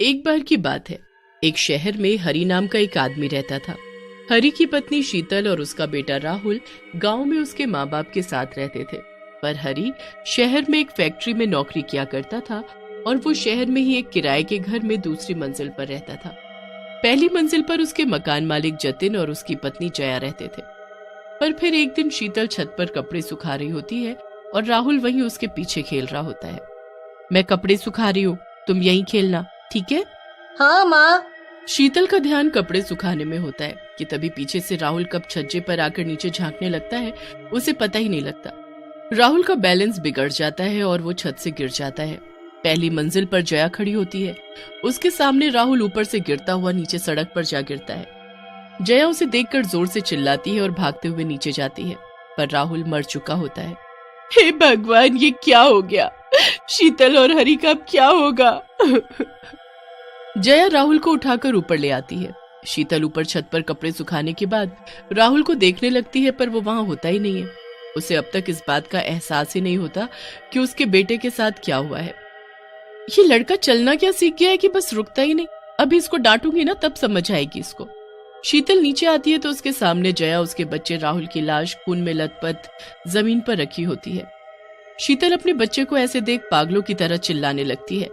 एक बार की बात है। एक शहर में हरि नाम का एक आदमी रहता था। हरि की पत्नी शीतल और उसका बेटा राहुल गांव में उसके माँ बाप के साथ रहते थे। पर हरि शहर में एक फैक्ट्री में नौकरी किया करता था और वो शहर में ही एक किराए के घर में दूसरी मंजिल पर रहता था। पहली मंजिल पर उसके मकान मालिक जतिन और उसकी पत्नी जया रहते थे। पर फिर एक दिन शीतल छत पर कपड़े सुखा रही होती है और राहुल वहीं उसके पीछे खेल रहा होता है। मैं कपड़े सुखा रही हूँ, तुम यहीं खेलना, ठीक है? हाँ माँ। शीतल का ध्यान कपड़े सुखाने में होता है कि तभी पीछे से राहुल कब छज्जे पर आकर नीचे झांकने लगता है उसे पता ही नहीं लगता। राहुल का बैलेंस बिगड़ जाता है और वो छत से गिर जाता है। पहली मंजिल पर जया खड़ी होती है। उसके सामने राहुल ऊपर से गिरता हुआ नीचे सड़क पर जा गिरता है। जया उसे देखकर जोर से चिल्लाती है और भागते हुए नीचे जाती है, पर राहुल मर चुका होता है। हे भगवान, ये क्या हो गया? शीतल और हरि का अब क्या होगा? जया राहुल को उठाकर ऊपर ले आती है। शीतल ऊपर छत पर कपड़े सुखाने के बाद राहुल को देखने लगती है, पर वो वहां होता ही नहीं है। उसे अब तक इस बात का एहसास ही नहीं होता कि उसके बेटे के साथ क्या हुआ है। ये लड़का चलना क्या सीख गया है कि बस रुकता ही नहीं। अभी इसको डांटूंगी ना, तब समझ आएगी इसको। शीतल नीचे आती है तो उसके सामने जया उसके बच्चे राहुल की लाश खून में लथपथ जमीन पर रखी होती है। शीतल अपने बच्चे को ऐसे देख पागलों की तरह चिल्लाने लगती है।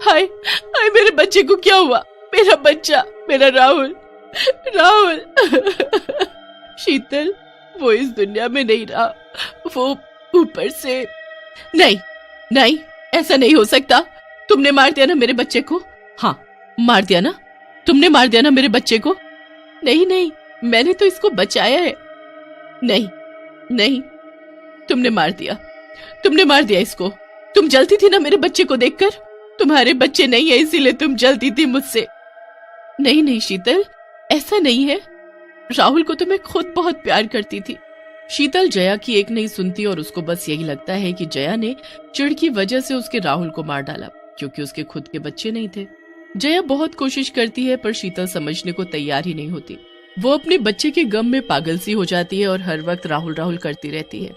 हाय हाय, मेरे बच्चे को क्या हुआ? मेरा बच्चा, मेरा राहुल, राहुल। शीतल, वो इस दुनिया में नहीं रहा, वो ऊपर से। नहीं नहीं, ऐसा नहीं हो सकता। तुमने मार दिया ना मेरे बच्चे को? हाँ, मार दिया ना? तुमने मार दिया ना मेरे बच्चे को? नहीं नहीं, मैंने तो इसको बचाया है। नहीं नहीं, तुमने मार दिया, तुमने मार दिया इसको। तुम जलती थी ना मेरे बच्चे को देखकर। तुम्हारे बच्चे नहीं है इसीलिए तुम जलती थी मुझसे। नहीं नहीं शीतल, ऐसा नहीं है। राहुल को तो मैं खुद बहुत प्यार करती थी। शीतल जया की एक नहीं सुनती और उसको बस यही लगता है कि जया ने चिढ़ की वजह से उसके राहुल को मार डाला, क्योंकि उसके खुद के बच्चे नहीं थे। जया बहुत कोशिश करती है पर शीतल समझने को तैयार ही नहीं होती। वो अपने बच्चे के गम में पागल सी हो जाती है और हर वक्त राहुल राहुल करती रहती है।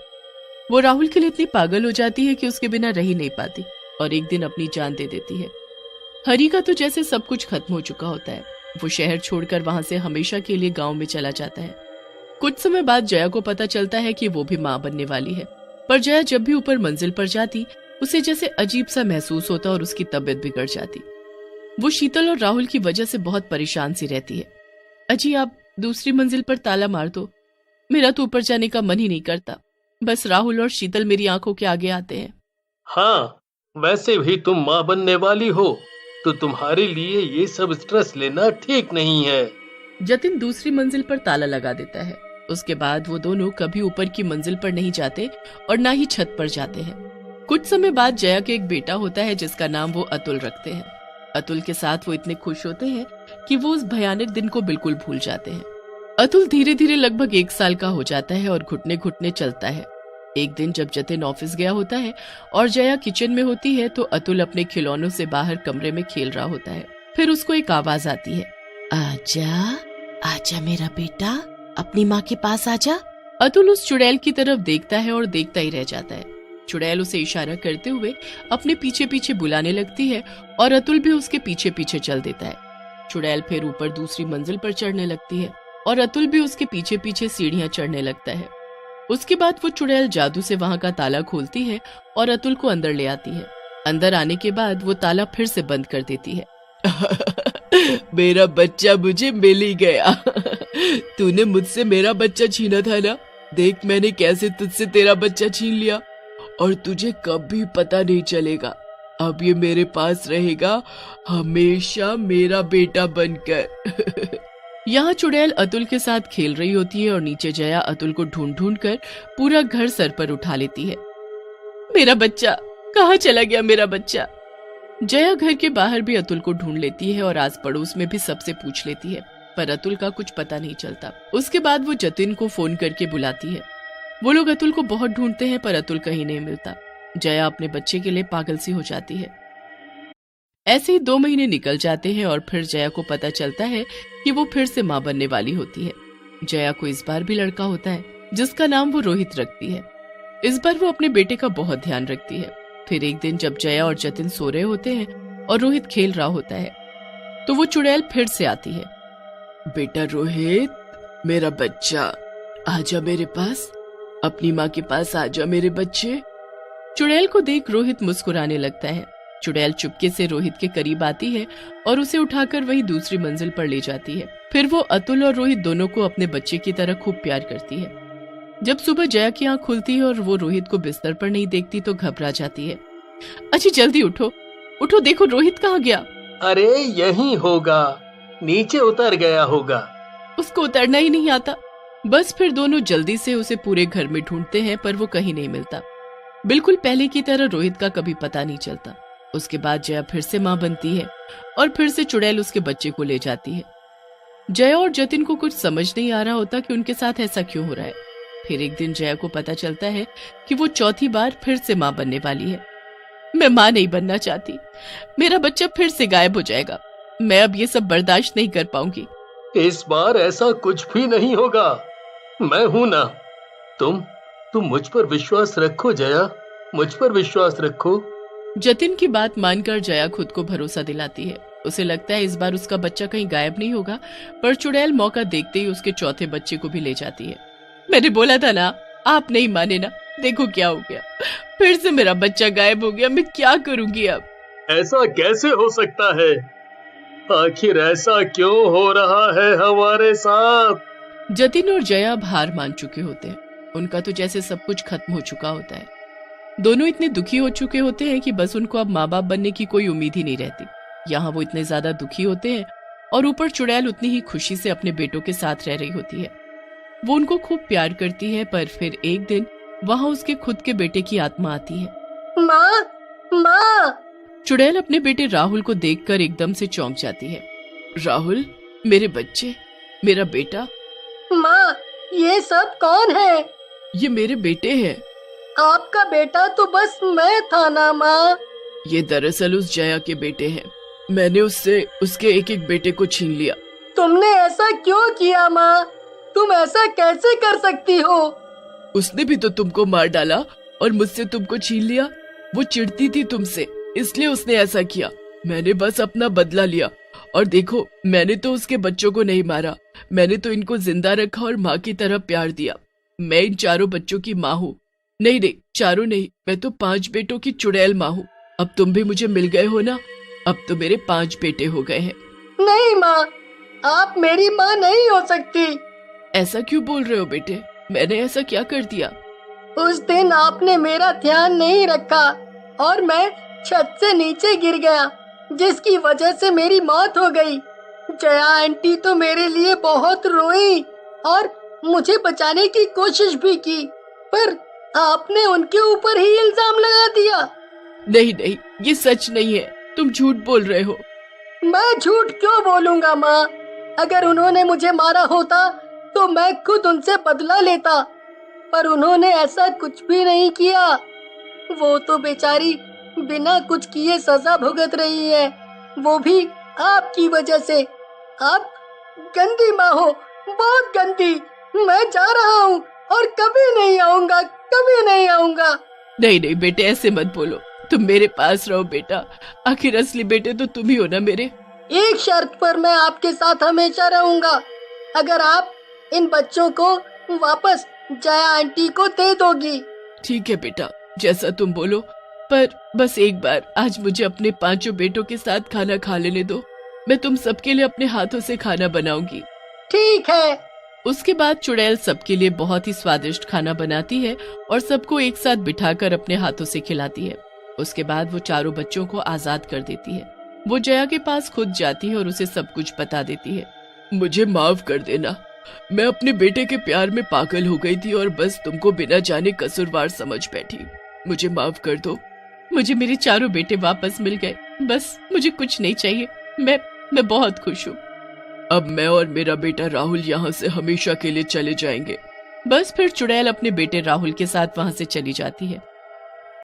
वो राहुल के लिए इतनी पागल हो जाती है कि उसके बिना रह ही नहीं पाती और एक दिन अपनी जान दे देती है। हरि का तो जैसे सब कुछ खत्म हो चुका होता है। वो शहर छोड़कर वहां से हमेशा के लिए गांव में चला जाता है। कुछ समय बाद जया को पता चलता है कि वो भी माँ बनने वाली है। पर जया जब भी ऊपर मंजिल पर जाती उसे जैसे अजीब सा महसूस होता और उसकी तबीयत बिगड़ जाती। वो शीतल और राहुल की वजह से बहुत परेशान सी रहती है। अजी, आप दूसरी मंजिल पर ताला मार दो, मेरा तो ऊपर जाने का मन ही नहीं करता। बस राहुल और शीतल मेरी आंखों के आगे आते हैं। हाँ, वैसे भी तुम माँ बनने वाली हो तो तुम्हारे लिए ये सब स्ट्रेस लेना ठीक नहीं है। जतिन दूसरी मंजिल पर ताला लगा देता है। उसके बाद वो दोनों कभी ऊपर की मंजिल पर नहीं जाते और ना ही छत पर जाते हैं। कुछ समय बाद जया के एक बेटा होता है जिसका नाम वो अतुल रखते हैं। अतुल के साथ वो इतने खुश होते हैं कि वो उस भयानक दिन को बिल्कुल भूल जाते हैं। अतुल धीरे धीरे लगभग 1 साल का हो जाता है और घुटने घुटने चलता है। एक दिन जब जतिन ऑफिस गया होता है और जया किचन में होती है तो अतुल अपने खिलौनों से बाहर कमरे में खेल रहा होता है। फिर उसको एक आवाज आती है, आजा आजा मेरा बेटा, अपनी माँ के पास आजा। अतुल उस चुड़ैल की तरफ देखता है और देखता ही रह जाता है। चुड़ैल उसे इशारा करते हुए अपने पीछे पीछे बुलाने लगती है और अतुल भी उसके पीछे पीछे चल देता है। चुड़ैल फिर ऊपर दूसरी मंजिल पर चढ़ने लगती है और अतुल भी उसके पीछे पीछे सीढ़ियां चढ़ने लगता है। उसके बाद वो चुड़ैल जादू से वहां का ताला खोलती है और अतुल को अंदर ले आती है। अंदर आने के बाद वो ताला फिर से बंद कर देती है। मेरा बच्चा मुझे मिल ही गया। तूने मुझसे मेरा बच्चा छीना था ना, देख मैंने कैसे तुझसे तेरा बच्चा छीन लिया और तुझे कभी पता नहीं चलेगा। अब ये मेरे पास रहेगा हमेशा मेरा बेटा बनकर। यहाँ चुड़ैल अतुल के साथ खेल रही होती है और नीचे जया अतुल को ढूंढ ढूंढ कर पूरा घर सर पर उठा लेती है। मेरा बच्चा कहाँ चला गया, मेरा बच्चा? जया घर के बाहर भी अतुल को ढूंढ लेती है और आस पड़ोस में भी सबसे पूछ लेती है, पर अतुल का कुछ पता नहीं चलता। उसके बाद वो जतिन को फोन करके बुलाती है। वो लोग अतुल को बहुत ढूंढते हैं पर अतुल कहीं नहीं मिलता। जया अपने बच्चे के लिए पागल सी हो जाती है। ऐसे ही 2 महीने निकल जाते हैं और फिर जया को पता चलता है कि वो फिर से माँ बनने वाली होती है। जया को इस बार भी लड़का होता है जिसका नाम वो रोहित रखती है। इस बार वो अपने बेटे का बहुत ध्यान रखती है। फिर एक दिन जब जया और जतिन सो रहे होते हैं और रोहित खेल रहा होता है तो वो चुड़ैल फिर से आती है। बेटा रोहित, मेरा बच्चा, आजा मेरे पास, अपनी माँ के पास आजा मेरे बच्चे। चुड़ैल को देख रोहित मुस्कुराने लगता है। चुड़ैल चुपके से रोहित के करीब आती है और उसे उठाकर वही दूसरी मंजिल पर ले जाती है। फिर वो अतुल और रोहित दोनों को अपने बच्चे की तरह खूब प्यार करती है। जब सुबह जया की आंख खुलती है और वो रोहित को बिस्तर पर नहीं देखती तो घबरा जाती है। अच्छी जल्दी उठो, उठो, देखो रोहित कहाँ गया। अरे यहीं होगा, नीचे उतर गया होगा। उसको उतरना ही नहीं आता। बस फिर दोनों जल्दी से उसे पूरे घर में ढूंढते हैं पर वो कहीं नहीं मिलता। बिल्कुल पहले की तरह रोहित का कभी पता नहीं चलता। उसके बाद जया फिर से मां बनती है और फिर से चुड़ैल उसके बच्चे को ले जाती है। जया और जतिन को कुछ समझ नहीं आ रहा होता कि उनके साथ ऐसा क्यों हो रहा है। फिर एक दिन जया को पता चलता है कि वो चौथी बार फिर से मां बनने वाली है। मैं मां नहीं बनना चाहती, मेरा बच्चा फिर से गायब हो जाएगा। मैं अब ये सब बर्दाश्त नहीं कर पाऊंगी। इस बार ऐसा कुछ भी नहीं होगा, मैं हूं ना। तुम मुझ पर विश्वास रखो जया, मुझ पर विश्वास रखो। जतिन की बात मानकर जया खुद को भरोसा दिलाती है। उसे लगता है इस बार उसका बच्चा कहीं गायब नहीं होगा, पर चुड़ैल मौका देखते ही उसके चौथे बच्चे को भी ले जाती है। मैंने बोला था ना, आप नहीं माने ना, देखो क्या हो गया, फिर से मेरा बच्चा गायब हो गया। मैं क्या करूंगी अब? ऐसा कैसे हो सकता है? आखिर ऐसा क्यों हो रहा है हमारे साथ? जतिन और जया अब हार मान चुके होते हैं। उनका तो जैसे सब कुछ खत्म हो चुका होता है। दोनों इतने दुखी हो चुके होते हैं कि बस उनको अब माँ बाप बनने की कोई उम्मीद ही नहीं रहती। यहाँ वो इतने ज्यादा दुखी होते हैं और ऊपर चुड़ैल उतनी ही खुशी से अपने बेटों के साथ रह रही होती है। वो उनको खूब प्यार करती है, पर फिर एक दिन वहाँ उसके खुद के बेटे की आत्मा आती है। माँ, माँ। चुड़ैल अपने बेटे राहुल को देखकर एकदम से चौंक जाती है। राहुल, मेरे बच्चे, मेरा बेटा। माँ, ये सब कौन है? ये मेरे बेटे हैं। आपका बेटा तो बस मैं था ना माँ। ये दरअसल उस जया के बेटे हैं। मैंने उससे उसके एक एक बेटे को छीन लिया। तुमने ऐसा क्यों किया माँ? तुम ऐसा कैसे कर सकती हो? उसने भी तो तुमको मार डाला और मुझसे तुमको छीन लिया। वो चिढ़ती थी तुमसे, इसलिए उसने ऐसा किया। मैंने बस अपना बदला लिया। और देखो, मैंने तो उसके बच्चों को नहीं मारा, मैंने तो इनको जिंदा रखा और माँ की तरह प्यार दिया। मैं इन चारों बच्चों की माँ हूँ। नहीं, चारों नहीं, मैं तो 5 बेटों की चुड़ैल माँ हूँ। अब तुम भी मुझे मिल गए हो ना, अब तो मेरे 5 बेटे हो गए हैं। नहीं माँ, आप मेरी माँ नहीं हो सकती। ऐसा क्यों बोल रहे हो बेटे? मैंने ऐसा क्या कर दिया? उस दिन आपने मेरा ध्यान नहीं रखा और मैं छत से नीचे गिर गया, जिसकी वजह से मेरी मौत हो गई। जया आंटी तो मेरे लिए बहुत रोई और मुझे बचाने की कोशिश भी की, पर आपने उनके ऊपर ही इल्जाम लगा दिया। नहीं, ये सच नहीं है, तुम झूठ बोल रहे हो। मैं झूठ क्यों बोलूंगा माँ? अगर उन्होंने मुझे मारा होता तो मैं खुद उनसे बदला लेता, पर उन्होंने ऐसा कुछ भी नहीं किया। वो तो बेचारी बिना कुछ किए सजा भुगत रही है, वो भी आपकी वजह से। आप गंदी माँ हो, बहुत गंदी। मैं जा रहा हूँ और कभी नहीं आऊंगा, कभी नहीं आऊंगा। नहीं बेटे, ऐसे मत बोलो, तुम मेरे पास रहो बेटा। आखिर असली बेटे तो तुम ही हो ना मेरे। एक शर्त पर मैं आपके साथ हमेशा रहूंगा, अगर आप इन बच्चों को वापस जया आंटी को दे दोगी। ठीक है बेटा, जैसा तुम बोलो, पर बस एक बार आज मुझे अपने 5 बेटों के साथ खाना खा लेने दो। मैं तुम सबके लिए अपने हाथों से खाना बनाऊंगी। ठीक है। उसके बाद चुड़ैल सबके लिए बहुत ही स्वादिष्ट खाना बनाती है और सबको एक साथ बिठाकर अपने हाथों से खिलाती है। उसके बाद वो चारों बच्चों को आजाद कर देती है। वो जया के पास खुद जाती है और उसे सब कुछ बता देती है। मुझे माफ कर देना, मैं अपने बेटे के प्यार में पागल हो गई थी और बस तुमको बिना जाने कसूरवार समझ बैठी। मुझे माफ कर दो। मुझे मेरे चारों बेटे वापस मिल गए, बस मुझे कुछ नहीं चाहिए। मैं बहुत खुश हूँ। अब मैं और मेरा बेटा राहुल यहाँ से हमेशा के लिए चले जाएंगे। बस फिर चुड़ैल अपने बेटे राहुल के साथ वहाँ से चली जाती है।